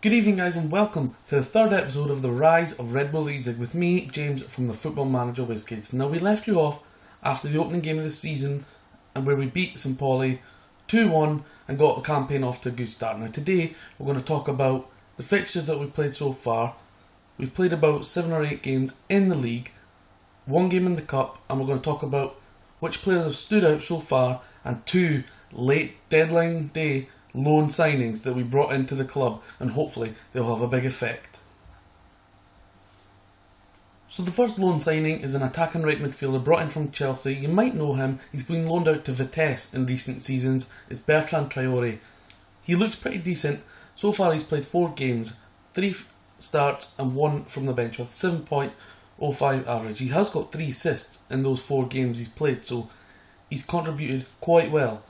Good evening guys and welcome to the third episode of the Rise of Red Bull Leipzig with me, James from the Football Manager WizKids. Now we left you off after the opening game of the season and where we beat St. Pauli 2-1 and got the campaign off to a good start. Now today we're going to talk about the fixtures that we've played so far. We've played about 7 or 8 games in the league, 1 game in the cup, and we're going to talk about which players have stood out so far and 2 late deadline day loan signings that we brought into the club, and hopefully they'll have a big effect. So the first loan signing is an attacking right midfielder brought in from Chelsea. You might know him, he's been loaned out to Vitesse in recent seasons. It's Bertrand Traoré. He looks pretty decent. So far he's played 4 games, 3 starts and 1 from the bench with 7.05 average. He has got 3 assists in those 4 games he's played, so he's contributed quite well.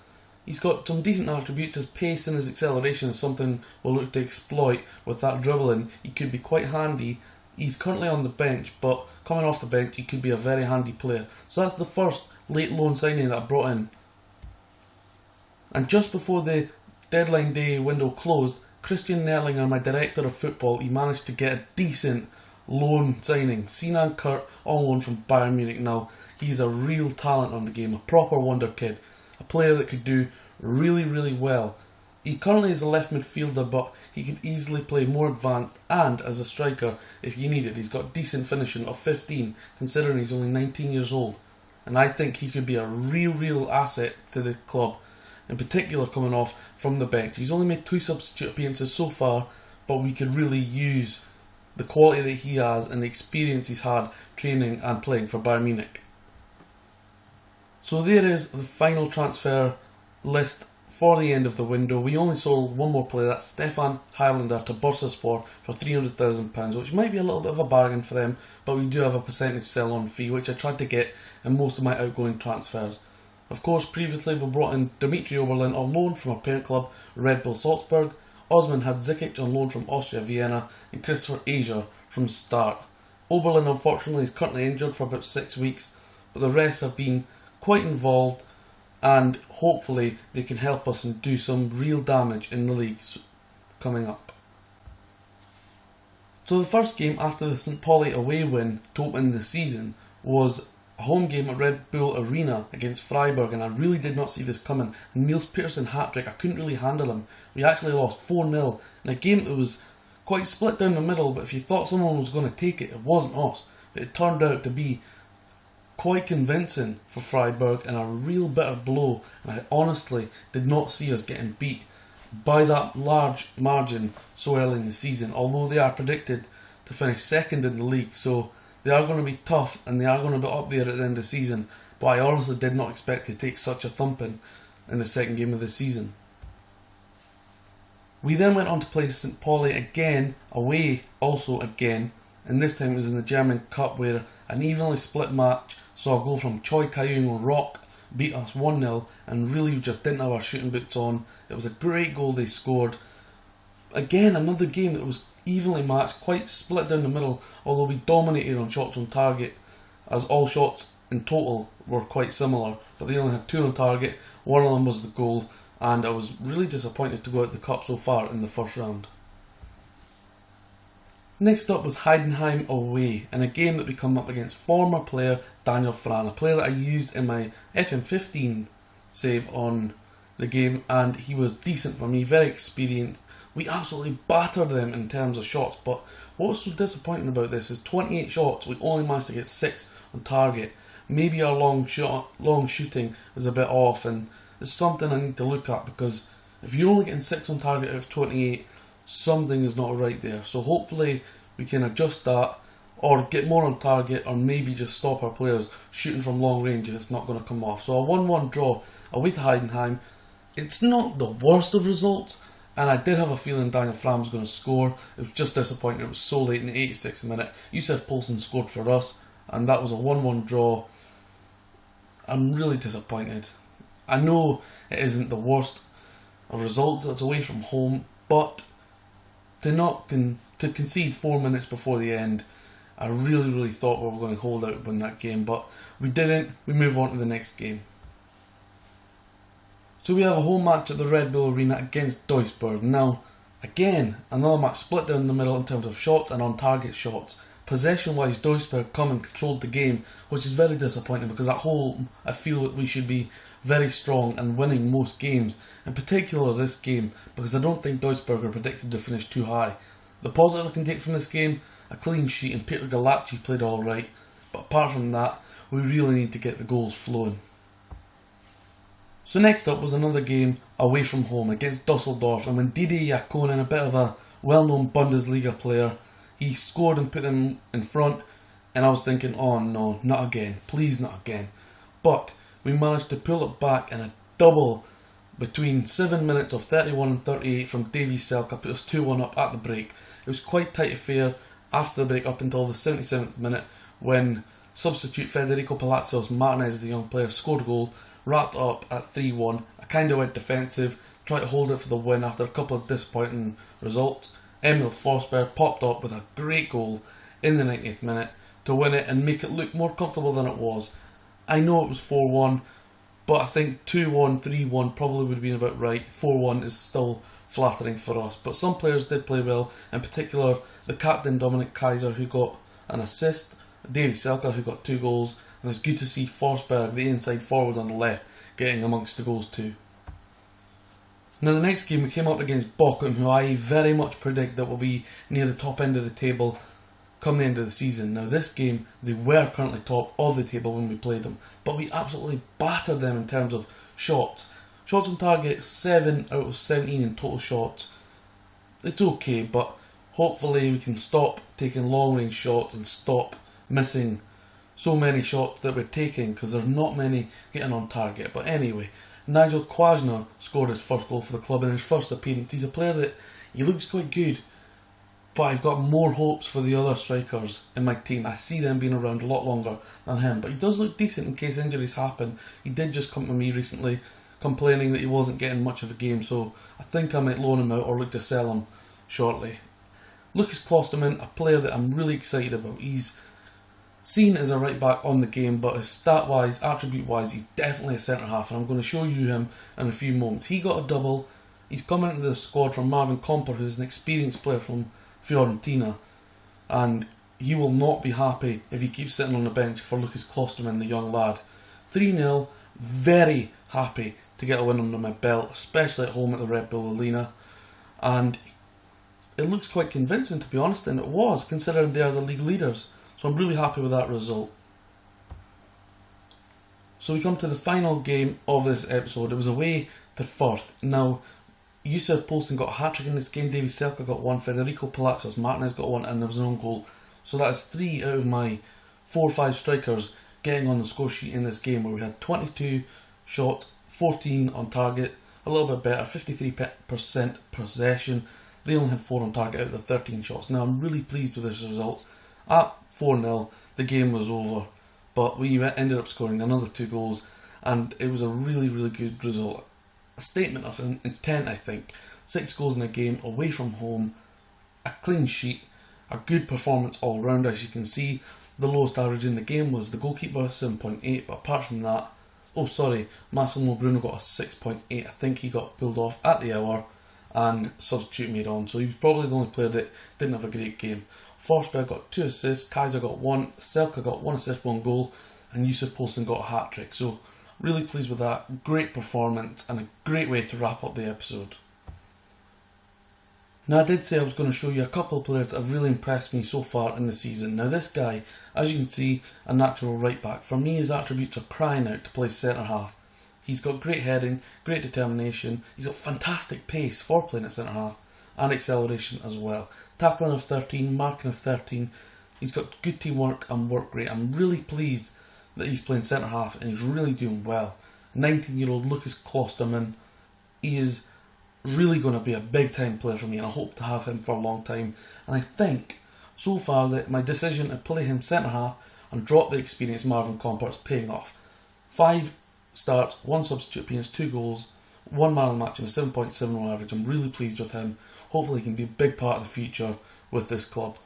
He's got some decent attributes. His pace and his acceleration is something we'll look to exploit with that dribbling. He could be quite handy. He's currently on the bench, but coming off the bench he could be a very handy player. So that's the first late loan signing that I brought in. And just before the deadline day window closed, Christian Nerlinger, my director of football, he managed to get a decent loan signing. Sinan Kurt on loan from Bayern Munich. Now he's a real talent on the game, a proper wonder kid. A player that could do really well. He currently is a left midfielder, but he could easily play more advanced and as a striker if you need it. He's got decent finishing of 15 considering he's only 19 years old, and I think he could be a real asset to the club, in particular coming off from the bench. He's only made 2 substitute appearances so far, but we could really use the quality that he has and the experience he's had training and playing for Bayern Munich. So there is the final transfer list for the end of the window. We only sold 1 more player, that's Stefan Highlander to Bursaspor for £300,000, which might be a little bit of a bargain for them, but we do have a percentage sell-on fee, which I tried to get in most of my outgoing transfers. Of course, previously we brought in Dimitri Oberlin on loan from our parent club, Red Bull Salzburg, Osman Hadzikic on loan from Austria Vienna, and Christopher Azier from Start. Oberlin unfortunately is currently injured for about 6 weeks, but the rest have been quite involved, and hopefully they can help us and do some real damage in the league coming up. So the first game after the St. Pauli away win to open the season was a home game at Red Bull Arena against Freiburg, and I really did not see this coming. Niels Petersen hat-trick, I couldn't really handle him. We actually lost 4-0 in a game that was quite split down the middle, but if you thought someone was going to take it, it wasn't us. But it turned out to be quite convincing for Freiburg and a real bitter blow, and I honestly did not see us getting beat by that large margin so early in the season, although they are predicted to finish second in the league, so they are going to be tough and they are going to be up there at the end of the season, but I honestly did not expect to take such a thumping in the second game of the season. We then went on to play St. Pauli again, away also again, and this time it was in the German Cup where an evenly split match saw a goal from Choi Tae-young Rock beat us 1-0, and really just didn't have our shooting boots on. It was a great goal they scored. Again, another game that was evenly matched, quite split down the middle, although we dominated on shots on target, as all shots in total were quite similar, but they only had 2 on target. One of them was the goal, and I was really disappointed to go out the cup so far in the first round. Next up was Heidenheim away, in a game that we come up against former player Daniel Fran, a player that I used in my FM15 save on the game, and he was decent for me, very experienced. We absolutely battered them in terms of shots, but what was so disappointing about this is 28 shots, we only managed to get 6 on target. Maybe our long shooting is a bit off, and it's something I need to look at, because if you're only getting 6 on target out of 28, something is not right there. So hopefully we can adjust that, or get more on target, or maybe just stop our players shooting from long range if it's not going to come off. So a 1-1 draw away to Heidenheim. It's not the worst of results, and I did have a feeling Daniel Fram was going to score. It was just disappointing. It was so late in the 86th minute. Yusuf Poulsen scored for us, and that was a 1-1 draw. I'm really disappointed. I know it isn't the worst of results, it's away from home, but to concede 4 minutes before the end, I really thought we were going to hold out and win that game, but we didn't. We move on to the next game. So we have a home match at the Red Bull Arena against Duisburg. Now, Again, another match split down the middle in terms of shots and on target shots. Possession-wise, Duisburg come and controlled the game, which is very disappointing because at home I feel that we should be very strong and winning most games, in particular this game, because I don't think Duisburg are predicted to finish too high. The positive I can take from this game, a clean sheet, and Peter Galacci played alright, but apart from that, we really need to get the goals flowing. So next up was another game away from home against Dusseldorf, and when Didier Jakonen, a bit of a well-known Bundesliga player, he scored and put them in front, and I was thinking, oh no, not again, please not again. But we managed to pull it back in a double between 7 minutes of 31 and 38 from Davy Selke, put us 2-1 up at the break. It was quite tight affair after the break up until the 77th minute when substitute Federico Palacios Martinez, the young player, scored a goal, wrapped up at 3-1. I kind of went defensive, tried to hold it for the win after a couple of disappointing results. Emil Forsberg popped up with a great goal in the 90th minute to win it and make it look more comfortable than it was. I know it was 4-1, but I think 2-1, 3-1 probably would have been about right. 4-1 is still flattering for us. But some players did play well, in particular the captain Dominic Kaiser, who got an assist, Davy Selke, who got 2 goals, and it's good to see Forsberg, the inside forward on the left, getting amongst the goals too. Now the next game we came up against Bochum, who I very much predict that will be near the top end of the table come the end of the season. Now this game, they were currently top of the table when we played them, but we absolutely battered them in terms of shots. Shots on target, 7 out of 17 in total shots. It's okay, but hopefully we can stop taking long range shots and stop missing so many shots that we're taking, because there's not many getting on target. But anyway, Nigel Quasner scored his first goal for the club in his first appearance. He's a player that he looks quite good, but I've got more hopes for the other strikers in my team. I see them being around a lot longer than him, but he does look decent in case injuries happen. He did just come to me recently complaining that he wasn't getting much of a game, so I think I might loan him out or look to sell him shortly. Lucas Klosterman, a player that I'm really excited about. He's seen as a right back on the game, but his stat wise, attribute wise, he's definitely a centre half, and I'm going to show you him in a few moments. He got a double. He's coming into the squad from Marvin Comper, who's an experienced player from Fiorentina, and he will not be happy if he keeps sitting on the bench for Lucas Klosterman, the young lad. 3-0, very happy to get a win under my belt, especially at home at the Red Bull Arena, and it looks quite convincing, to be honest, and it was, considering they are the league leaders. So I'm really happy with that result. So we come to the final game of this episode. It was away to Firth. Now, Yusuf Poulsen got a hat-trick in this game, Davy Selke got 1, Federico Palacios Martinez got 1, and there was an own goal. So that is 3 out of my 4 or 5 strikers getting on the score sheet in this game, where we had 22 shots, 14 on target, a little bit better, 53% possession. They only had 4 on target out of the 13 shots. Now I'm really pleased with this result. At 4-0, the game was over, but we ended up scoring another 2 goals, and it was a really, really good result. A statement of intent, I think. 6 goals in a game, away from home, a clean sheet, a good performance all round. As you can see, the lowest average in the game was the goalkeeper, 7.8, but apart from that, Massimo Bruno got a 6.8. I think he got pulled off at the hour and substitute made on, so he was probably the only player that didn't have a great game. Forsberg got 2 assists, Kaiser got 1, Selke got 1 assist, 1 goal, and Yusuf Poulsen got a hat-trick. So really pleased with that. Great performance and a great way to wrap up the episode. Now I did say I was going to show you a couple of players that have really impressed me so far in the season. Now this guy, as you can see, a natural right back. For me, his attributes are crying out to play centre half. He's got great heading, great determination, he's got fantastic pace for playing at centre half, and acceleration as well. Tackling of 13, marking of 13. He's got good teamwork and work rate. I'm really pleased that he's playing centre half and he's really doing well. 19-year-old Lucas Klosterman, he is really going to be a big time player for me, and I hope to have him for a long time. And I think so far that my decision to play him centre half and drop the experienced Marvin Comper is paying off. 5 starts, 1 substitute appearance, 2 goals, 1 man of the match and a 7.71 average. I'm really pleased with him. Hopefully he can be a big part of the future with this club.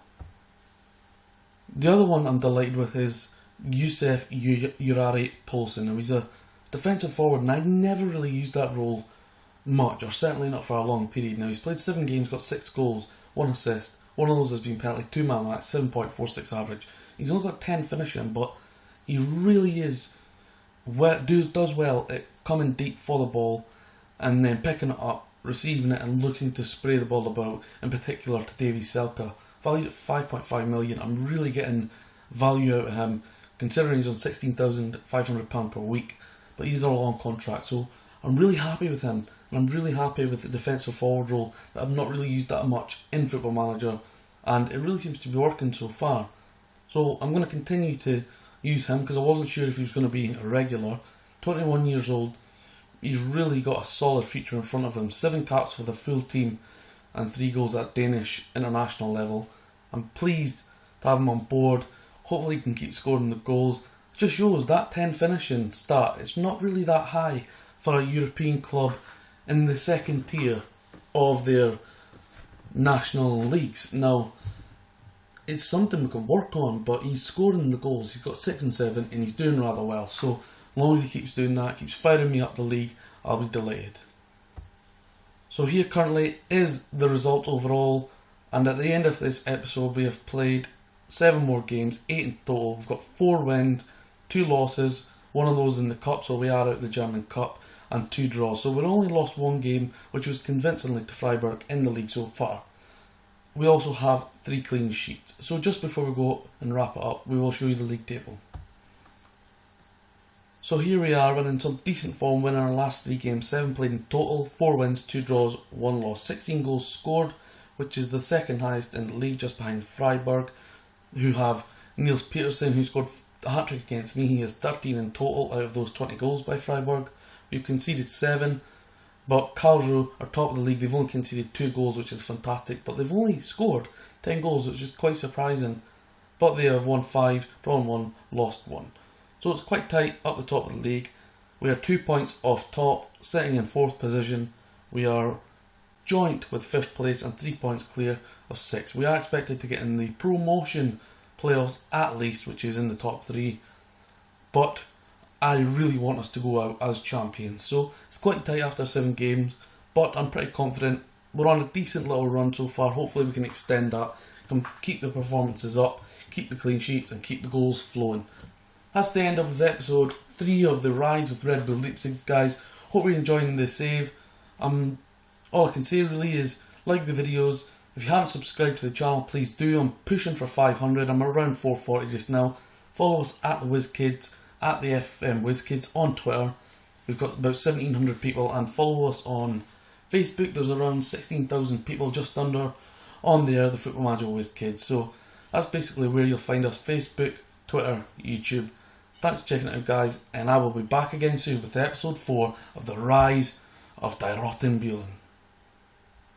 The other one I'm delighted with is Yusuf Poulsen. Now he's a defensive forward, and I never really used that role much, or certainly not for a long period. Now, he's played 7 games, got 6 goals, 1 assist. One of those has been penalty, 2 man of that, 7.46 average. He's only got 10 finishing, but he really does well at coming deep for the ball and then picking it up, receiving it and looking to spray the ball about, in particular to Davy Selke. Valued at 5.5 million, I'm really getting value out of him, considering he's on £16,500 per week, but he's all on contract, so I'm really happy with him, and I'm really happy with the defensive forward role that I've not really used that much in Football Manager, and it really seems to be working so far. So I'm going to continue to use him because I wasn't sure if he was going to be a regular. 21 years old, he's really got a solid future in front of him. 7 caps for the full team and 3 goals at Danish international level. I'm pleased to have him on board. Hopefully he can keep scoring the goals. It just shows that 10 finishing stat, it's not really that high for a European club in the second tier of their national leagues. Now, it's something we can work on, but he's scoring the goals. He's got 6 and 7 and he's doing rather well. So as long as he keeps doing that, keeps firing me up the league, I'll be delighted. So here currently is the result overall, and at the end of this episode we have played 7 more games, 8 in total. We've got 4 wins, 2 losses, one of those in the cup, so we are out of the German Cup, and 2 draws. So we've only lost 1 game, which was convincingly to Freiburg in the league so far. We also have 3 clean sheets. So just before we go and wrap it up, we will show you the league table. So here we are, we're in some decent form, winning our last 3 games, 7 played in total, 4 wins, 2 draws, 1 loss, 16 goals scored, which is the second highest in the league, just behind Freiburg, who have Niels Petersen, who scored a hat-trick against me. He has 13 in total out of those 20 goals by Freiburg. We've conceded 7, but Karlsruhe are top of the league. They've only conceded 2 goals, which is fantastic, but they've only scored 10 goals, which is quite surprising. But they have won 5, drawn 1, lost 1. So it's quite tight up the top of the league. We are 2 points off top, sitting in 4th position. We are joint with 5th place and 3 points clear of 6th. We are expected to get in the promotion playoffs at least, which is in the top 3. But I really want us to go out as champions. So it's quite tight after 7 games, but I'm pretty confident. We're on a decent little run so far. Hopefully we can extend that, can keep the performances up, keep the clean sheets and keep the goals flowing. That's the end of the episode 3 of the Rise with Red Bull Leipzig, guys. Hope you're enjoying the save. All I can say really is like the videos. If you haven't subscribed to the channel, please do. I'm pushing for 500. I'm around 440 just now. Follow us at the WizKids, at the FM WizKids on Twitter. We've got about 1,700 people, and follow us on Facebook. There's around 16,000 people just under on there, the Football Manager WizKids. So that's basically where you'll find us: Facebook, Twitter, YouTube. Thanks for checking it out, guys, and I will be back again soon with episode 4 of the Rise of Die Rottenbuehlen.